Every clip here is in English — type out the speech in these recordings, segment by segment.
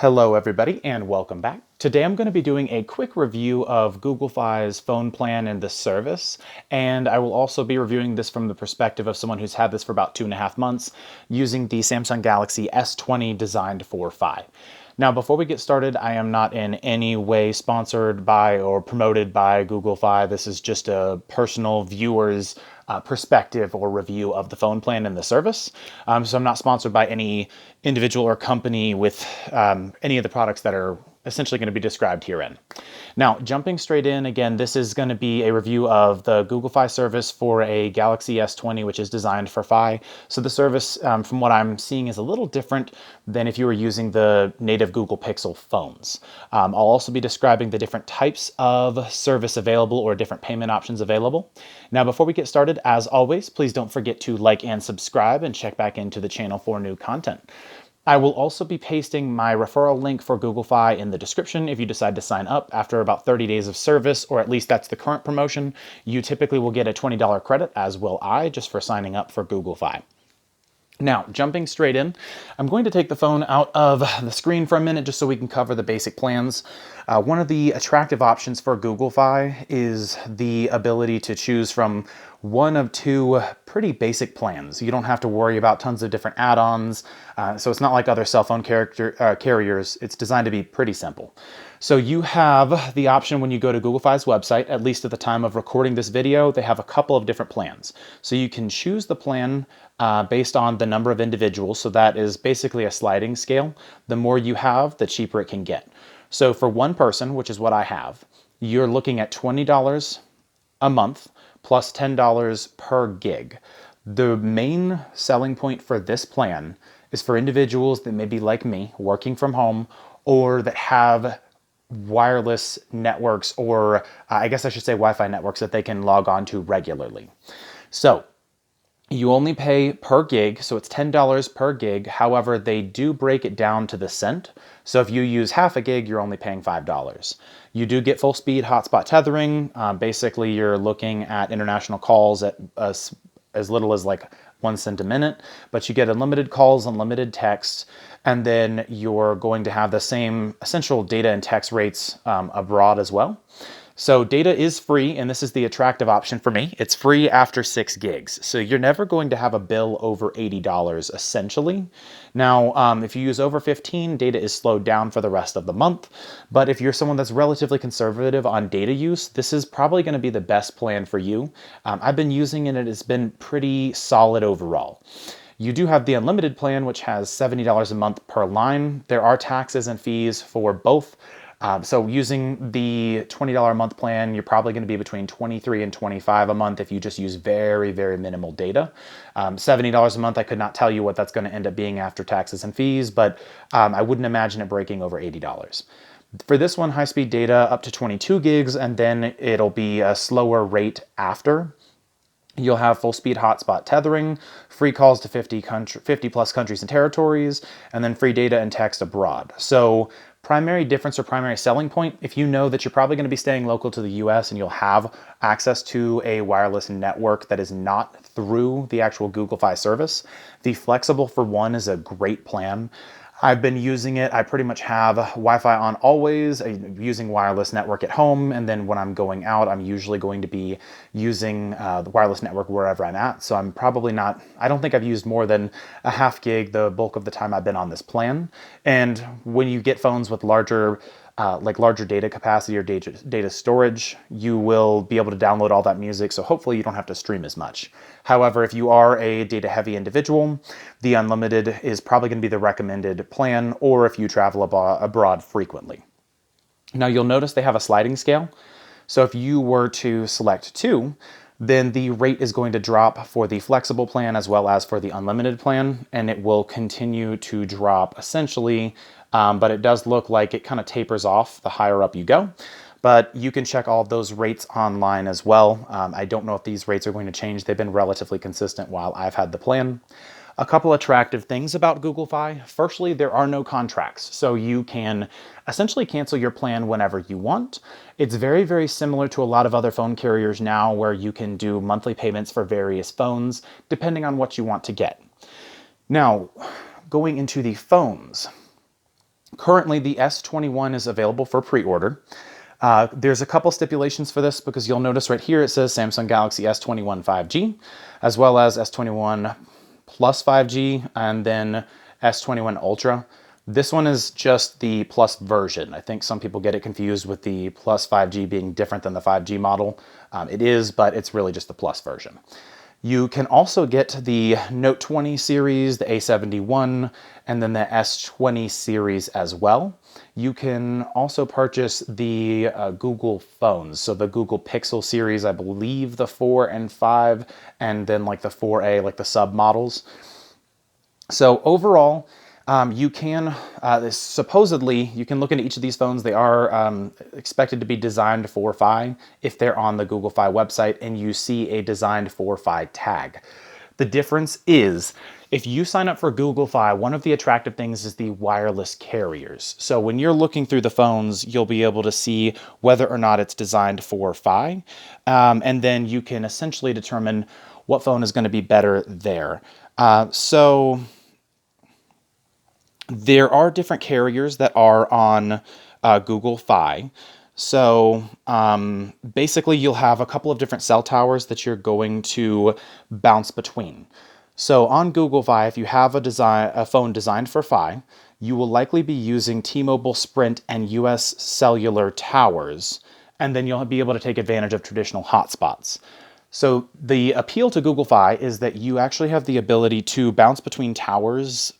Hello everybody and welcome back. Today I'm going to be doing a quick review of Google Fi's phone plan and the service, and I will also be reviewing this from the perspective of someone who's had this for about 2.5 months using the Samsung Galaxy S20 designed for Fi. Now, before we get started, I am not in any way sponsored by or promoted by Google Fi. This is just a personal viewer's perspective or review of the phone plan and the service. So I'm not sponsored by any individual or company with any of the products that are essentially going to be described herein. Now, jumping straight in, again, this is going to be a review of the Google Fi service for a Galaxy S20, which is designed for Fi. So the service, from what I'm seeing, is a little different than if you were using the native Google Pixel phones. I'll also be describing the different types of service available or different payment options available. Now, before we get started, as always, please don't forget to like and subscribe and check back into the channel for new content. I will also be pasting my referral link for Google Fi in the description if you decide to sign up after about 30 days of service, or at least that's the current promotion. You typically will get a $20 credit, as will I, just for signing up for Google Fi. Now, jumping straight in, I'm going to take the phone out of the screen for a minute just so we can cover the basic plans. One of the attractive options for Google Fi is the ability to choose from one of two pretty basic plans. You don't have to worry about tons of different add-ons, so it's not like other cell phone carriers. It's designed to be pretty simple. So you have the option when you go to Google Fi's website, at least at the time of recording this video, they have a couple of different plans. So you can choose the plan based on the number of individuals. So that is basically a sliding scale. The more you have, the cheaper it can get. So for one person, which is what I have, you're looking at $20 a month plus $10 per gig. The main selling point for this plan is for individuals that may be like me, working from home, or that have wireless networks, or I guess I should say Wi-Fi networks that they can log on to regularly. So you only pay per gig, so it's $10 per gig. However, they do break it down to the cent. So if you use half a gig, you're only paying $5. You do get full speed hotspot tethering. Basically, you're looking at international calls at as little as like 1 cent a minute, but you get unlimited calls, unlimited text, and then you're going to have the same essential data and text rates abroad as well. So data is free, and this is the attractive option for me. It's free after 6 gigs. So you're never going to have a bill over $80 essentially. Now, if you use over 15, data is slowed down for the rest of the month. But if you're someone that's relatively conservative on data use, this is probably going to be the best plan for you. I've been using it and it's been pretty solid overall. You do have the unlimited plan, which has $70 a month per line. There are taxes and fees for both. So using the $20 a month plan, you're probably going to be between $23 and $25 a month if you just use very, very minimal data. $70 a month, I could not tell you what that's going to end up being after taxes and fees, but I wouldn't imagine it breaking over $80. For this one, high-speed data up to 22 gigs, and then it'll be a slower rate after. You'll have full speed hotspot tethering, free calls to 50 plus countries and territories, and then free data and text abroad. So primary difference or primary selling point, if you know that you're probably going to be staying local to the US and you'll have access to a wireless network that is not through the actual Google Fi service, the Flexible for One is a great plan. I've been using it. I pretty much have Wi-Fi on always, using wireless network at home, and then when I'm going out, I'm usually going to be using the wireless network wherever I'm at. So I'm probably not, I don't think I've used more than a half gig the bulk of the time I've been on this plan. And when you get phones with larger data capacity or data storage, you will be able to download all that music, so hopefully you don't have to stream as much. However, if you are a data-heavy individual, the unlimited is probably going to be the recommended plan, or if you travel abroad frequently. Now you'll notice they have a sliding scale, so if you were to select 2, then the rate is going to drop for the flexible plan as well as for the unlimited plan, and it will continue to drop essentially, but it does look like it kind of tapers off the higher up you go. But you can check all of those rates online as well. I don't know if these rates are going to change. They've been relatively consistent while I've had the plan. A couple attractive things about Google Fi. Firstly, there are no contracts, so you can essentially cancel your plan whenever you want. It's very, very similar to a lot of other phone carriers now where you can do monthly payments for various phones depending on what you want to get. Now, going into the phones. Currently, the S21 is available for pre-order. There's a couple stipulations for this because you'll notice right here it says Samsung Galaxy S21 5G, as well as S21 Plus 5G, and then S21 Ultra. This one is just the Plus version. I think some people get it confused with the Plus 5G being different than the 5G model. It is, but it's really just the Plus version. You can also get the Note 20 series, the A71, and then the S20 series as well. You can also purchase the Google phones. So the Google Pixel series, I believe the 4 and 5, and then like the 4A, like the sub models. So overall, you can, supposedly, you can look into each of these phones. They are expected to be designed for Fi if they're on the Google Fi website and you see a designed for Fi tag. The difference is, if you sign up for Google Fi, one of the attractive things is the wireless carriers. So when you're looking through the phones, you'll be able to see whether or not it's designed for Fi. And then you can essentially determine what phone is going to be better there. So there are different carriers that are on Google Fi. So basically you'll have a couple of different cell towers that you're going to bounce between. So on Google Fi, if you have a phone designed for Fi, you will likely be using T-Mobile, Sprint, and US Cellular towers, and then you'll be able to take advantage of traditional hotspots. So the appeal to Google Fi is that you actually have the ability to bounce between towers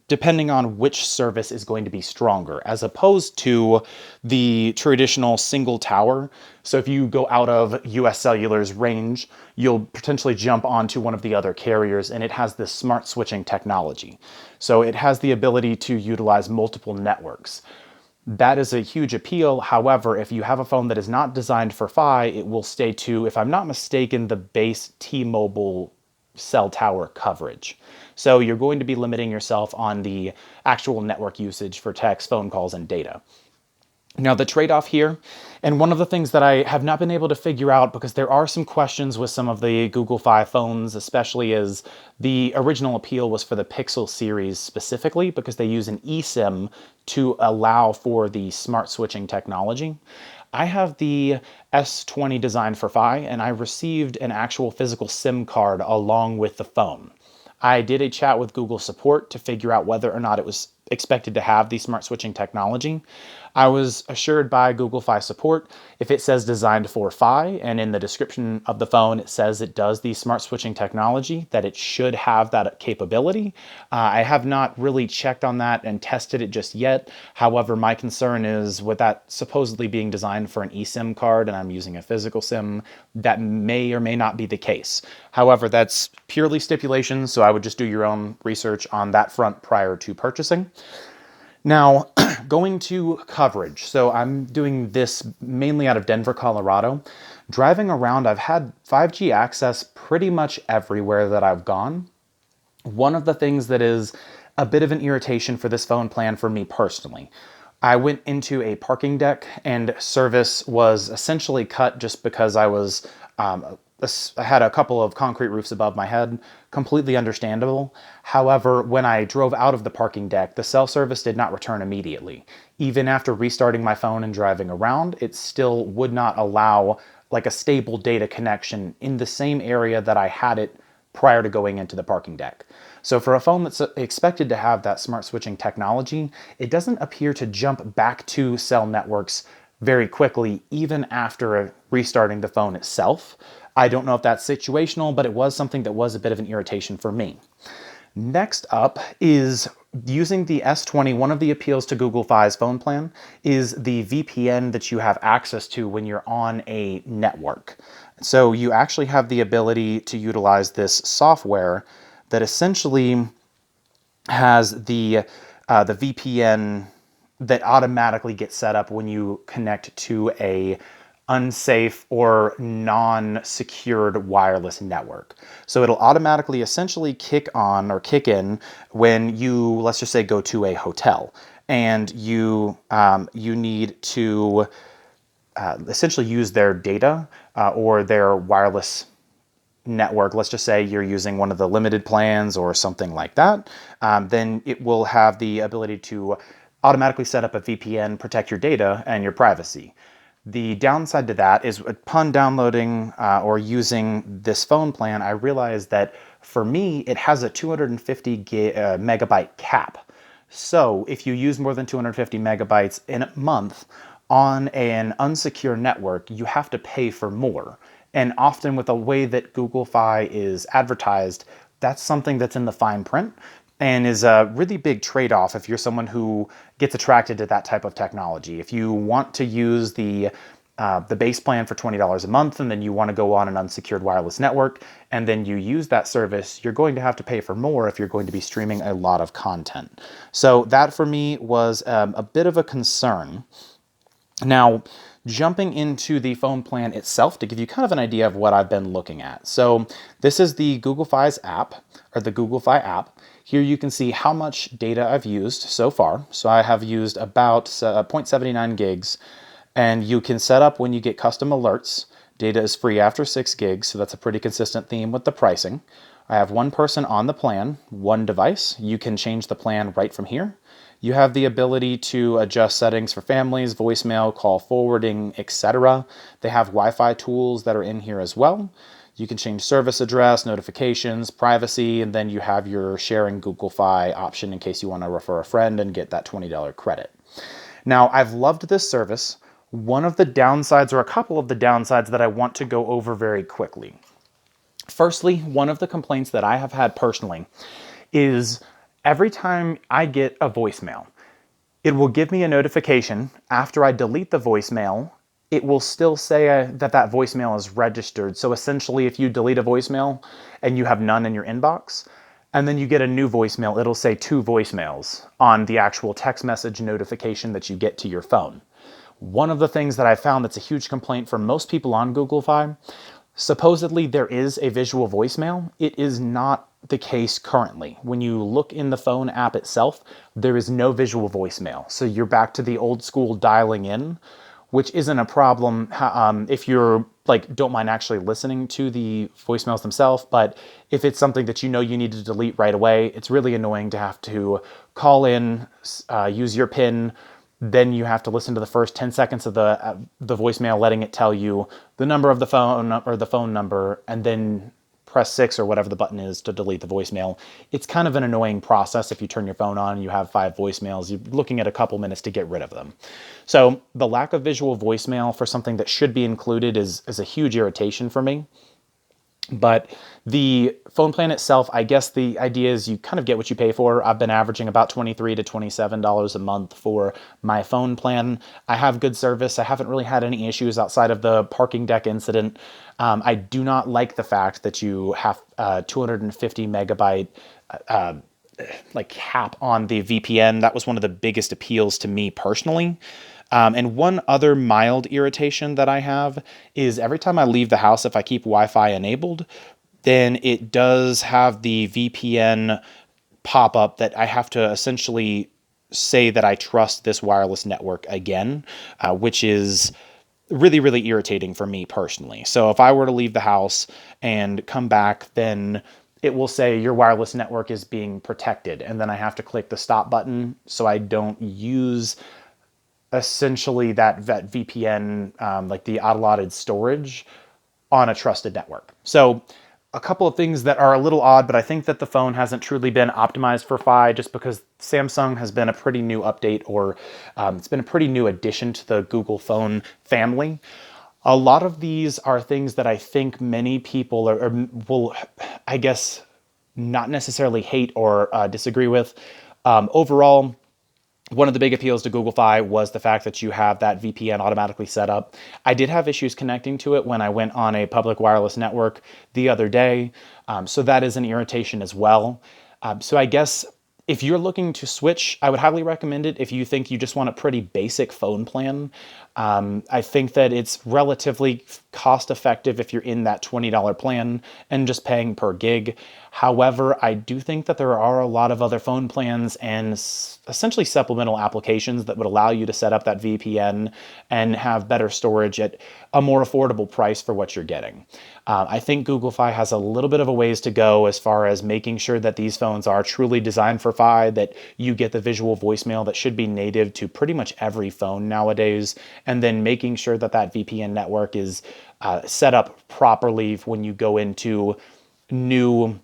depending on which service is going to be stronger, as opposed to the traditional single tower. So if you go out of US Cellular's range, you'll potentially jump onto one of the other carriers, and it has this smart switching technology. So it has the ability to utilize multiple networks. That is a huge appeal. However, if you have a phone that is not designed for Fi, it will stay to, if I'm not mistaken, the base T-Mobile cell tower coverage. So you're going to be limiting yourself on the actual network usage for text, phone calls, and data. Now the trade-off here, and one of the things that I have not been able to figure out, because there are some questions with some of the Google Fi phones, especially as the original appeal was for the Pixel series specifically, because they use an eSIM to allow for the smart switching technology. I have the S20 designed for Fi, and I received an actual physical SIM card along with the phone. I did a chat with Google support to figure out whether or not it was expected to have the smart switching technology. I was assured by Google Fi support, if it says designed for Fi, and in the description of the phone it says it does the smart switching technology, that it should have that capability. I have not really checked on that and tested it just yet. However, my concern is with that supposedly being designed for an eSIM card and I'm using a physical SIM, that may or may not be the case. However, that's purely stipulation, so I would just do your own research on that front prior to purchasing. Now, going to coverage. So I'm doing this mainly out of Denver, Colorado. Driving around, I've had 5G access pretty much everywhere that I've gone. One of the things that is a bit of an irritation for this phone plan for me personally, I went into a parking deck and service was essentially cut just because I had a couple of concrete roofs above my head, completely understandable. However, when I drove out of the parking deck, the cell service did not return immediately. Even after restarting my phone and driving around, it still would not allow like a stable data connection in the same area that I had it prior to going into the parking deck. So for a phone that's expected to have that smart switching technology, it doesn't appear to jump back to cell networks very quickly, even after restarting the phone itself. I don't know if that's situational, but it was something that was a bit of an irritation for me. Next up is using the S20. One of the appeals to Google Fi's phone plan is the VPN that you have access to when you're on a network. So you actually have the ability to utilize this software that essentially has the VPN that automatically gets set up when you connect to a unsafe or non-secured wireless network. So it'll automatically essentially kick on or kick in when you, let's just say, go to a hotel and you need to essentially use their data or their wireless network. Let's just say you're using one of the limited plans or something like that. Then it will have the ability to automatically set up a VPN, protect your data and your privacy. The downside to that is upon downloading or using this phone plan, I realized that for me, it has a 250 megabyte cap. So if you use more than 250 megabytes in a month on an unsecure network, you have to pay for more. And often with the way that Google Fi is advertised, that's something that's in the fine print and is a really big trade-off if you're someone who gets attracted to that type of technology. If you want to use the base plan for $20 a month, and then you want to go on an unsecured wireless network, and then you use that service, you're going to have to pay for more if you're going to be streaming a lot of content. So that for me was a bit of a concern. Now, jumping into the phone plan itself to give you kind of an idea of what I've been looking at. So this is the Google Fi's app, or the Google Fi app. Here you can see how much data I've used so far. So I have used about 0.79 gigs, and you can set up when you get custom alerts. Data is free after 6 gigs, so that's a pretty consistent theme with the pricing. I have one person on the plan, one device. You can change the plan right from here. You have the ability to adjust settings for families, voicemail, call forwarding, etc. They have Wi-Fi tools that are in here as well. You can change service address, notifications, privacy, and then you have your sharing Google Fi option in case you want to refer a friend and get that $20 credit. Now, I've loved this service. One of the downsides, or a couple of the downsides, that I want to go over very quickly. Firstly, one of the complaints that I have had personally is every time I get a voicemail, it will give me a notification. After I delete the voicemail, it will still say that voicemail is registered. So essentially, if you delete a voicemail and you have none in your inbox, and then you get a new voicemail, it'll say 2 voicemails on the actual text message notification that you get to your phone. One of the things that I found that's a huge complaint for most people on Google Fi, supposedly there is a visual voicemail. It is not the case currently. When you look in the phone app itself, there is no visual voicemail. So you're back to the old school dialing in, which isn't a problem if you're don't mind actually listening to the voicemails themselves. But if it's something that you know you need to delete right away, it's really annoying to have to call in, use your PIN, then you have to listen to the first 10 seconds of the voicemail, letting it tell you the number of the phone or the phone number, and then press 6 or whatever the button is to delete the voicemail. It's kind of an annoying process. If you turn your phone on and you have 5 voicemails, you're looking at a couple minutes to get rid of them. So the lack of visual voicemail for something that should be included is a huge irritation for me. But the phone plan itself, I guess the idea is you kind of get what you pay for. I've been averaging about $23 to $27 a month for my phone plan. I have good service. I haven't really had any issues outside of the parking deck incident. I do not like the fact that you have 250 megabyte cap on the VPN. That was one of the biggest appeals to me personally. And one other mild irritation that I have is every time I leave the house, if I keep Wi-Fi enabled, then it does have the VPN pop up that I have to essentially say that I trust this wireless network again, which is really, really irritating for me personally. So if I were to leave the house and come back, then it will say your wireless network is being protected. And then I have to click the stop button so I don't use essentially that VPN, like the allotted storage on a trusted network. So a couple of things that are a little odd, but I think that the phone hasn't truly been optimized for Fi just because Samsung has been a pretty new update, or it's been a pretty new addition to the Google phone family. A lot of these are things that I think many people will, I guess, not necessarily hate or disagree with. Overall, one of the big appeals to Google Fi was the fact that you have that VPN automatically set up. I did have issues connecting to it when I went on a public wireless network the other day, so that is an irritation as well. So I guess if you're looking to switch, I would highly recommend it if you think you just want a pretty basic phone plan. I think that it's relatively cost effective if you're in that $20 plan and just paying per gig. However, I do think that there are a lot of other phone plans and essentially supplemental applications that would allow you to set up that VPN and have better storage at a more affordable price for what you're getting. I think Google Fi has a little bit of a ways to go as far as making sure that these phones are truly designed for verify that you get the visual voicemail that should be native to pretty much every phone nowadays, and then making sure that that VPN network is set up properly when you go into new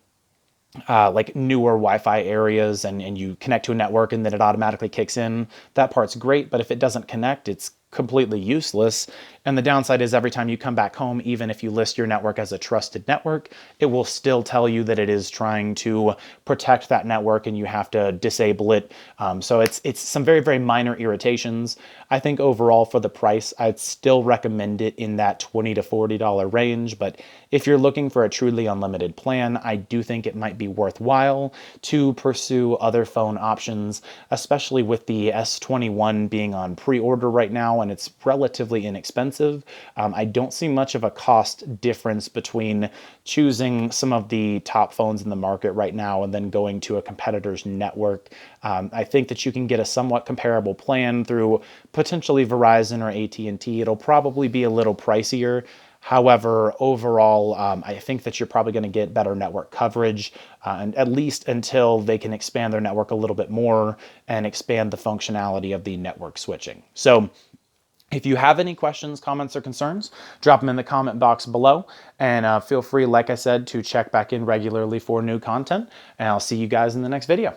like newer Wi-Fi areas and you connect to a network and then it automatically kicks in. That part's great, but if it doesn't connect, it's completely useless. And the downside is every time you come back home, even if you list your network as a trusted network, it will still tell you that it is trying to protect that network and you have to disable it. So it's some very, very minor irritations. I think overall for the price, I'd still recommend it in that $20 to $40 range. But if you're looking for a truly unlimited plan, I do think it might be worthwhile to pursue other phone options, especially with the S21 being on pre-order right now and it's relatively inexpensive. I don't see much of a cost difference between choosing some of the top phones in the market right now and then going to a competitor's network. I think that you can get a somewhat comparable plan through potentially Verizon or AT&T. It'll probably be a little pricier. However, overall, I think that you're probably going to get better network coverage, and at least until they can expand their network a little bit more and expand the functionality of the network switching. So if you have any questions, comments, or concerns, drop them in the comment box below. And feel free, like I said, to check back in regularly for new content. And I'll see you guys in the next video.